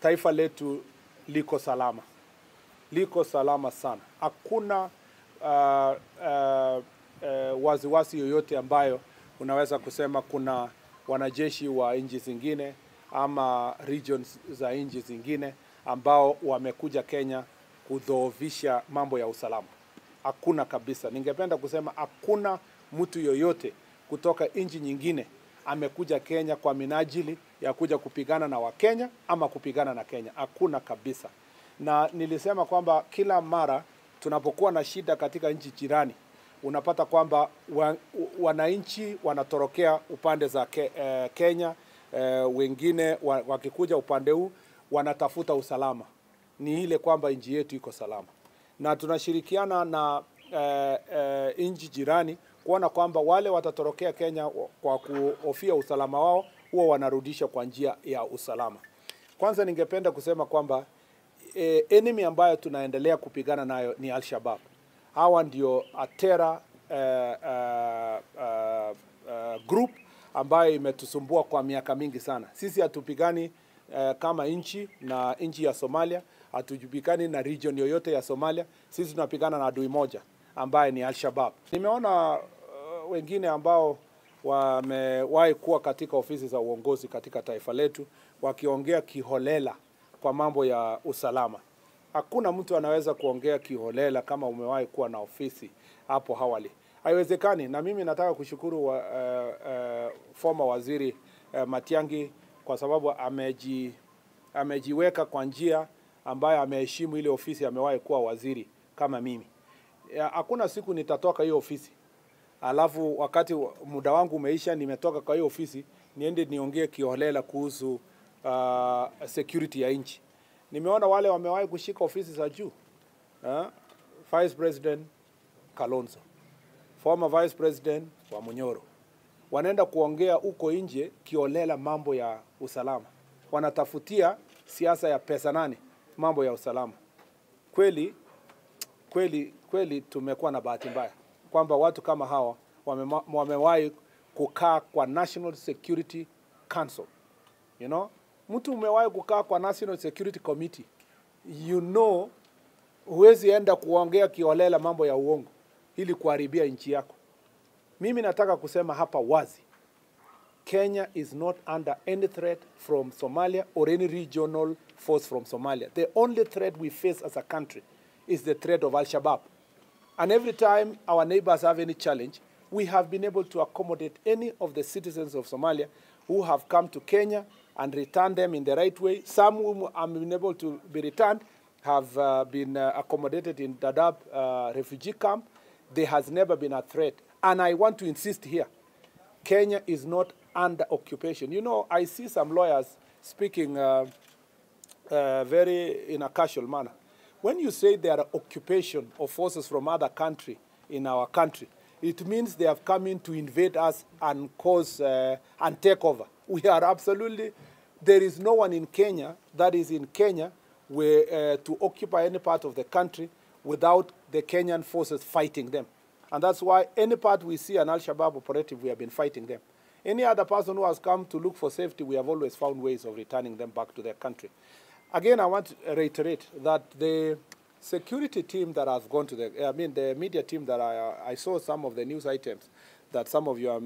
taifa letu liko salama. Liko salama sana. Hakuna wasiwasi yoyote ambayo unaweza kusema kuna wanajeshi wa nchi zingine ama regions za nchi zingine ambao wamekuja Kenya kudhoofisha mambo ya usalama. Hakuna kabisa. Ningependa kusema hakuna mtu yoyote kutoka nchi nyingine amekuja Kenya kwa minajili ya kuja kupigana na Wakenya ama kupigana na Kenya. Hakuna kabisa. Na nilisema kwamba kila mara tunapokuwa na shida katika nchi jirani, unapata kwamba wananchi wanatorokea upande za Kenya, wengine wakikuja upande huu wanatafuta usalama. Ni ile kwamba nchi yetu iko salama. Na tunashirikiana na nchi jirani kuona kwamba wale watatorokea Kenya kwa kuhofia usalama wao, huwa wanarudisha kwa njia ya usalama. Kwanza ningependa kusema kwamba enemy ambayo tunaendelea kupigana nayo ni Al-Shabaab. Hawa ndio terror group ambayo imetusumbua kwa miaka mingi sana. Sisi hatupigani kama nchi na nchi ya Somalia, hatupigani na region yoyote ya Somalia. Sisi tunapigana na adui moja ambaye ni Al-Shabaab. Nimeona wengine ambao wamewahi kuwa katika ofisi za uongozi katika taifa letu wakiongea kiholela kwa mambo ya usalama. Hakuna mtu anaweza kuongea kiholela kama umewahi kuwa na ofisi hapo awali. Haiwezekani. Na mimi nataka kushukuru former waziri Matiang'i kwa sababu amejiweka kwa njia ambayo ameheshimu ile ofisi amewahi kuwa waziri kama mimi. Hakuna siku nitatoka hiyo ofisi, alafu wakati muda wangu umeisha nimetoka kwa hiyo ofisi niende niongee kiholela kuhusu security ya nchi. Nimeona wale wamewahi kushika ofisi za juu. Vice President Kalonzo, former Vice President wa Munyoro. Wanaenda kuongea huko nje kiholela mambo ya usalama. Wanatafutia siasa ya pesa nane mambo ya usalama. Kweli tumekuwa na bahati mbaya kwamba watu kama hawa wamewahi kukaa kwa National Security Council. You know, mtu umewahi kukaa kwa National Security Committee, you know, huwezi enda kuongea kiholela mambo ya uongo ili kuharibia nchi yako. Mimi nataka kusema hapa wazi, Kenya is not under any threat from Somalia or any regional force from Somalia. The only threat we face as a country is the threat of Al-Shabaab. And every time our neighbors have any challenge, we have been able to accommodate any of the citizens of Somalia who have come to Kenya and return them in the right way. Some who have been able to be returned have been accommodated in Dadaab refugee camp. There has never been a threat. And I want to insist here, Kenya is not under occupation. You know, I see some lawyers speaking very in a casual manner. When you say there are occupation of forces from other country in our country, it means they have come in to invade us and cause and take over. We are absolutely, there is no one in Kenya that is in Kenya where, to occupy any part of the country without the Kenyan forces fighting them. And that's why any part we see an Al-Shabaab operative, we have been fighting them. Any other person who has come to look for safety, we have always found ways of returning them back to their country. Again, I want to reiterate that the security team that has gone to the media team that I saw some of the news items that some of your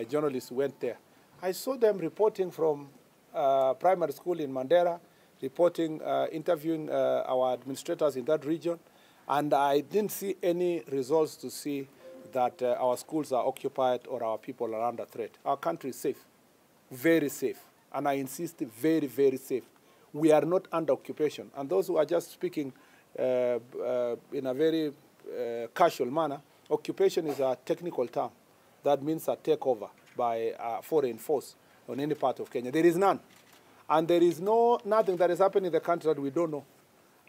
journalists went there. I saw them reporting from primary school in Mandera, reporting, interviewing our administrators in that region, and I didn't see any results to see that our schools are occupied or our people are under threat. Our country is safe, very safe, and I insist, very, very safe. We are not under occupation. And those who are just speaking in a very casual manner, occupation is a technical term. That means a takeover by a foreign force on any part of Kenya. There is none. And there is nothing that is happening in the country that we don't know.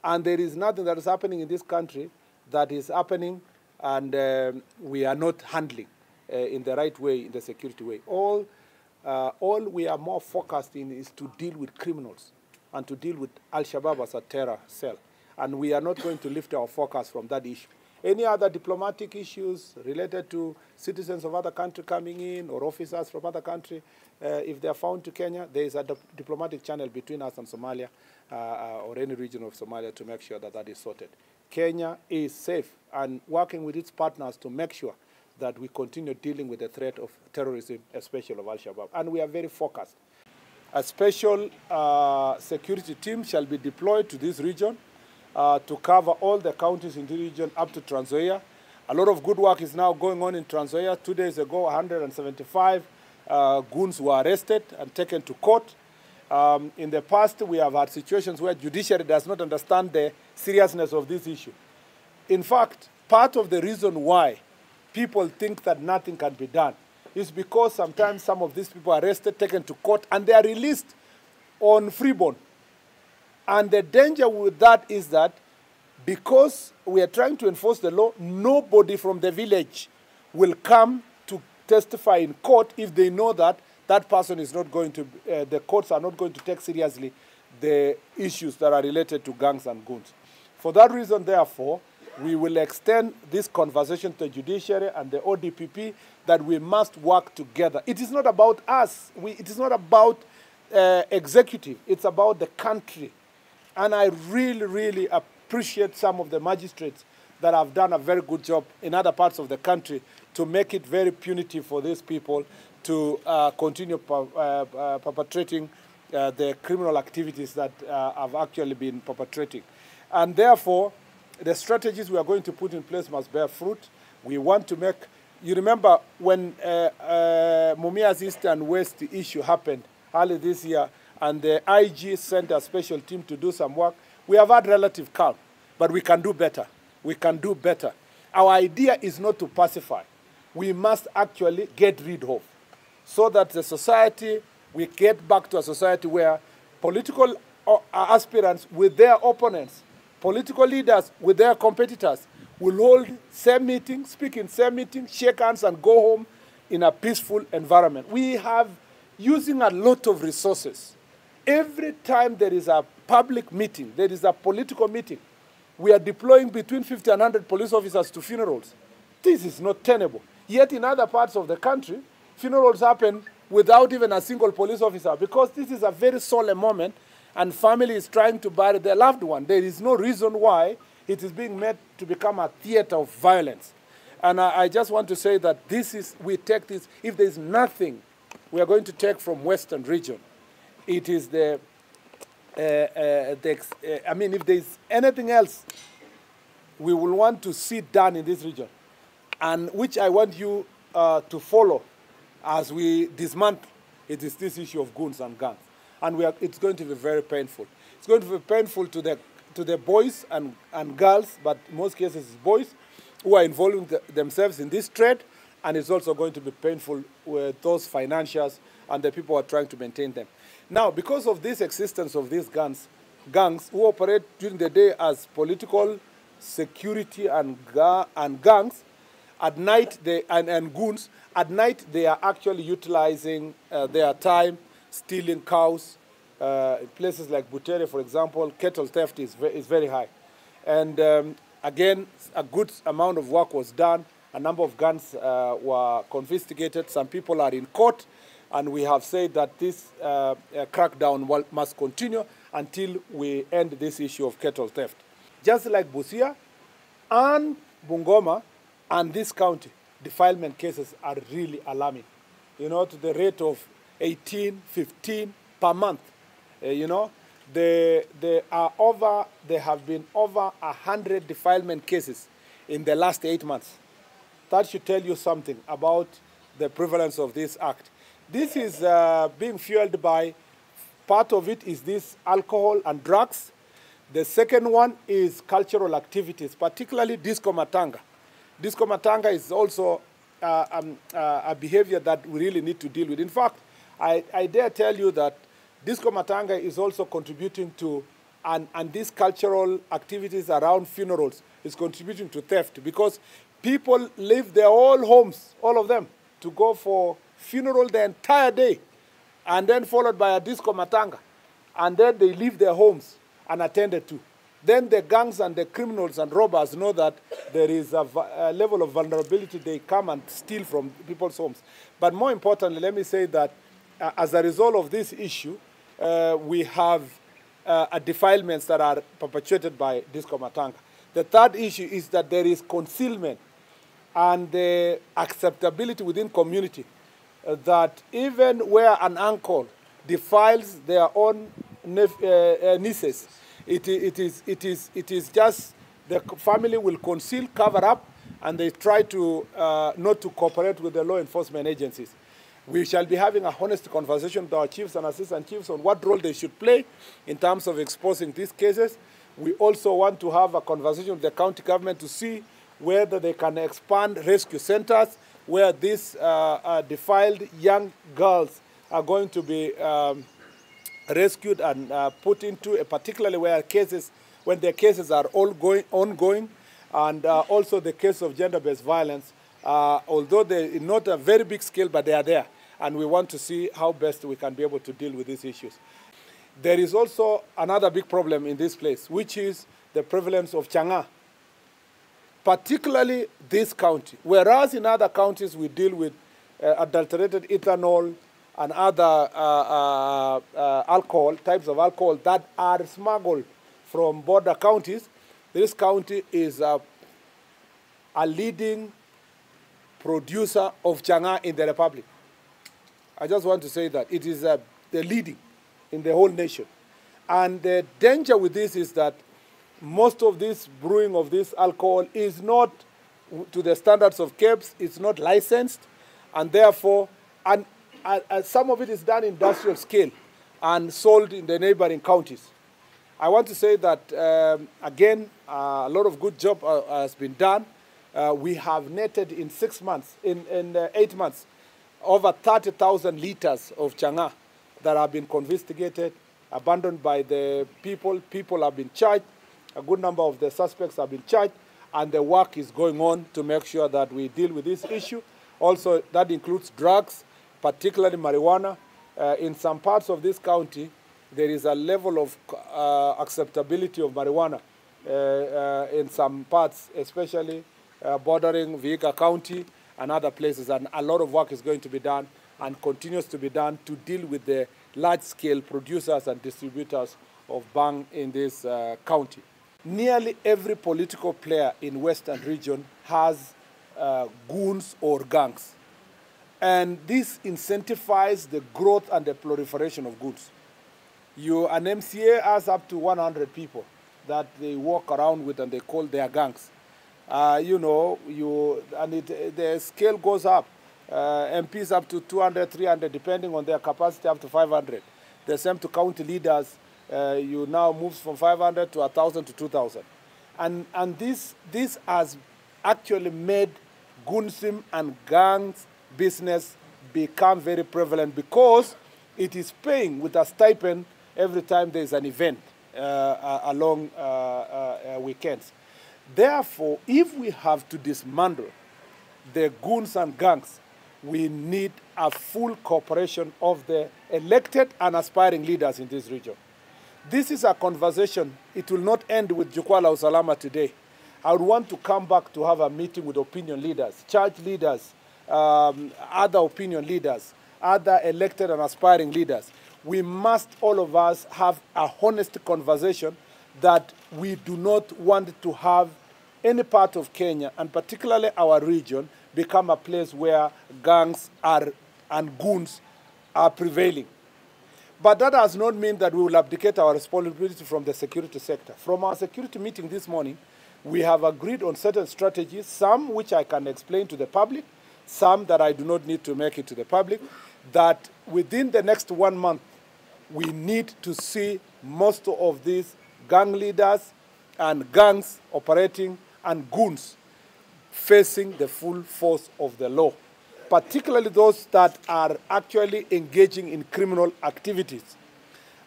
And there is nothing that is happening in this country that is happening and we are not handling in the right way, in the security way. All we are more focused in is to deal with criminals and to deal with Al-Shabaab as a terror cell. And we are not going to lift our focus from that issue. Any other diplomatic issues related to citizens of other country coming in or officers from other country, if they are found to Kenya, there is a diplomatic channel between us and Somalia or any region of Somalia to make sure that that is sorted. Kenya is safe and working with its partners to make sure that we continue dealing with the threat of terrorism, especially of Al-Shabaab. And we are very focused. A special security team shall be deployed to this region to cover all the counties in the region up to Trans Nzoia. A lot of good work is now going on in Trans Nzoia. 2 days ago, 175 goons were arrested and taken to court. In the past, we have had situations where judiciary does not understand the seriousness of this issue. In fact, part of the reason why people think that nothing can be done is because sometimes some of these people are arrested, taken to court, and they are released on free bond. And the danger with that is that because we are trying to enforce the law, nobody from the village will come to testify in court if they know that that person is not going to, the courts are not going to take seriously the issues that are related to gangs and goons. For that reason, therefore, we will extend this conversation to the judiciary and the ODPP that we must work together. It is not about us. It is not about executive. It's about the country. And I really, really appreciate some of the magistrates that have done a very good job in other parts of the country to make it very punitive for these people to continue perpetrating the criminal activities that have actually been perpetrating. And therefore, the strategies we are going to put in place must bear fruit. We want to make, you remember when Mumia's East and West issue happened early this year, and the IG sent a special team to do some work. We have had relative calm, but we can do better. We can do better. Our idea is not to pacify. We must actually get rid of, so that the society, we get back to a society where political aspirants with their opponents, political leaders with their competitors, will hold same meetings, speak in same meetings, shake hands, and go home in a peaceful environment. We have using a lot of resources. Every time there is a public meeting, there is a political meeting, we are deploying between 50 and 100 police officers to funerals. This is not tenable. Yet in other parts of the country, funerals happen without even a single police officer because this is a very solemn moment and family is trying to bury their loved one. There is no reason why it is being made to become a theater of violence. And I just want to say that this is, we take this, if there is nothing we are going to take from Western region, it is I mean, if there is anything else we will want to see done in this region, and which I want you to follow as we dismantle, it is this issue of goons and gangs. And it's going to be very painful. It's going to be painful to the boys and girls, but in most cases it's boys, who are involving themselves in this trade, and it's also going to be painful with those financiers and the people who are trying to maintain them. Now, because of this existence of these gangs who operate during the day as political security and gangs, at night and goons, at night they are actually utilizing their time stealing cows. In places like Butere, for example, cattle theft is very high. And again, a good amount of work was done. A number of guns were confiscated. Some people are in court. And we have said that this crackdown must continue until we end this issue of cattle theft. Just like Busia and Bungoma and this county, defilement cases are really alarming, you know, to the rate of 18, 15 per month. You know, there have been over 100 defilement cases in the last 8 months. That should tell you something about the prevalence of this act. This is being fueled by, part of it is this alcohol and drugs. The second one is cultural activities, particularly disco matanga. Disco matanga is also a behavior that we really need to deal with. In fact, I dare tell you that disco matanga is also contributing to, and these cultural activities around funerals is contributing to theft, because people leave their whole homes, all of them, to go for funeral the entire day, and then followed by a disco matanga, and then they leave their homes unattended to. then the gangs and the criminals and robbers know that there is a level of vulnerability. They come and steal from people's homes. But more importantly, let me say that as a result of this issue, we have defilements that are perpetuated by Disco Matanga. The third issue is that there is concealment and the acceptability within community that even where an uncle defiles their own nieces, it is just the family will conceal, cover up, and they try to not to cooperate with the law enforcement agencies. We shall be having a honest conversation with our chiefs and assistant chiefs on what role they should play in terms of exposing these cases. We also want to have a conversation with the county government to see whether they can expand rescue centers where these defiled young girls are going to be rescued and put into, particularly where cases, when their cases are all ongoing, and also the case of gender-based violence, although they're not a very big scale, but they are there, and we want to see how best we can be able to deal with these issues. There is also another big problem in this place, which is the prevalence of changa, particularly this county, whereas in other counties we deal with adulterated ethanol and other alcohol, types of alcohol that are smuggled from border counties. This county is a leading producer of changa in the Republic. I just want to say that it is the leading in the whole nation. And the danger with this is that most of this brewing of this alcohol is not to the standards of KEBS, it's not licensed, and therefore, and some of it is done industrial scale and sold in the neighboring counties. I want to say that, again, a lot of good job has been done. We have netted in 6 months, in 8 months, over 30,000 liters of changa that have been confiscated, abandoned by the people. People have been charged. A good number of the suspects have been charged, and the work is going on to make sure that we deal with this issue. Also, that includes drugs, particularly marijuana. In some parts of this county, there is a level of acceptability of marijuana in some parts, especially bordering Vihiga County and other places. And a lot of work is going to be done and continues to be done to deal with the large-scale producers and distributors of bhang in this county. Nearly every political player in Western region has goons or gangs. And this incentivizes the growth and the proliferation of goods. An MCA has up to 100 people that they walk around with and they call their gangs. The scale goes up. MPs up to 200, 300, depending on their capacity, up to 500. The same to county leaders. You now move from 500 to 1,000 to 2,000. And this has actually made goonsism and gangs business become very prevalent because it is paying with a stipend every time there is an event along weekends. Therefore, if we have to dismantle the goons and gangs, we need a full cooperation of the elected and aspiring leaders in this region. This is a conversation. It will not end with Jukwaa la Usalama today. I would want to come back to have a meeting with opinion leaders, church leaders, other opinion leaders, other elected and aspiring leaders. We must, all of us, have a honest conversation that we do not want to have any part of Kenya, and particularly our region, become a place where gangs and goons are prevailing. But that does not mean that we will abdicate our responsibility from the security sector. From our security meeting this morning, we have agreed on certain strategies, some which I can explain to the public, some that I do not need to make it to the public, that within the next 1 month, we need to see most of these gang leaders and gangs operating and goons facing the full force of the law, particularly those that are actually engaging in criminal activities.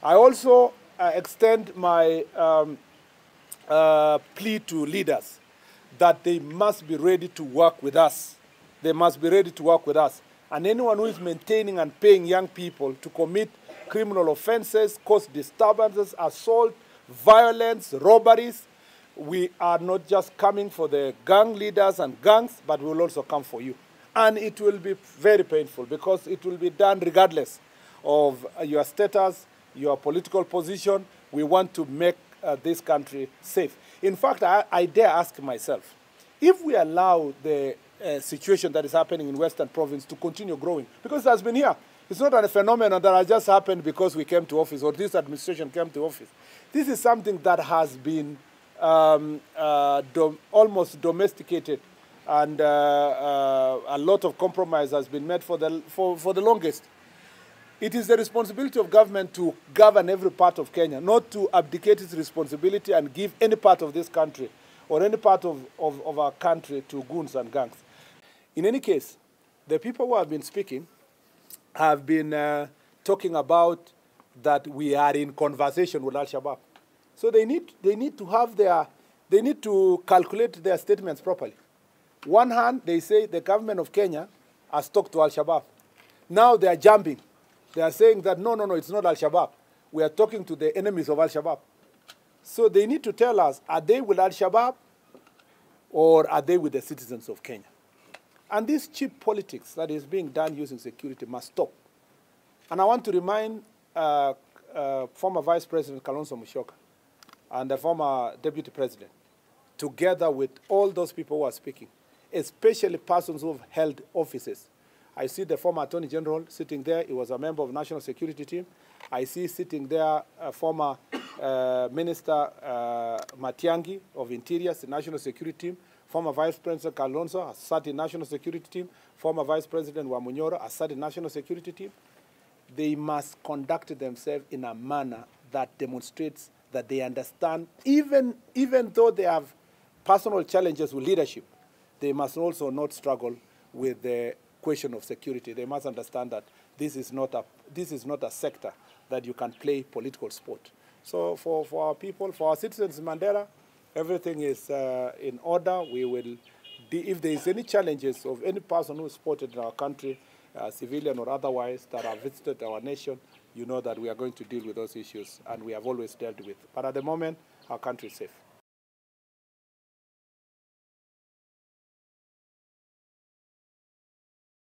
I also extend my plea to leaders that they must be ready to work with us. They must be ready to work with us. And anyone who is maintaining and paying young people to commit criminal offenses, cause disturbances, assault, violence, robberies. We are not just coming for the gang leaders and gangs, but we will also come for you. And it will be very painful because it will be done regardless of your status, your political position. We want to make this country safe. In fact, I dare ask myself, if we allow the situation that is happening in Western Province to continue growing, because it has been here. It's not a phenomenon that has just happened because we came to office or this administration came to office. This is something that has been almost domesticated, and a lot of compromise has been made for the longest. It is the responsibility of government to govern every part of Kenya, not to abdicate its responsibility and give any part of this country or any part of our country to goons and gangs. In any case, the people who have been speaking have been talking about that we are in conversation with Al-Shabaab. So they need to calculate their statements properly. One hand, they say the government of Kenya has talked to Al-Shabaab. Now they are jumping. They are saying that, no, it's not Al-Shabaab. We are talking to the enemies of Al-Shabaab. So they need to tell us, are they with Al-Shabaab or are they with the citizens of Kenya? And this cheap politics that is being done using security must stop. And I want to remind former Vice President Kalonzo Musyoka and the former Deputy President, together with all those people who are speaking, especially persons who have held offices. I see the former Attorney General sitting there. He was a member of the National Security Team. I see sitting there former Minister Matiang'i of Interior, the National Security Team. Former Vice President Kalonzo has sat in National Security Team. Former Vice President Wamunyoro has sat in National Security Team. They must conduct themselves in a manner that demonstrates that they understand, even though they have personal challenges with leadership, they must also not struggle with the question of security. They must understand that this is not a sector that you can play political sport. So for our people, for our citizens in Mandera, everything is in order. We will, if there is any challenges of any person who is spotted in our country, civilian or otherwise, that have visited our nation, you know that we are going to deal with those issues, and we have always dealt with. But at the moment, our country is safe.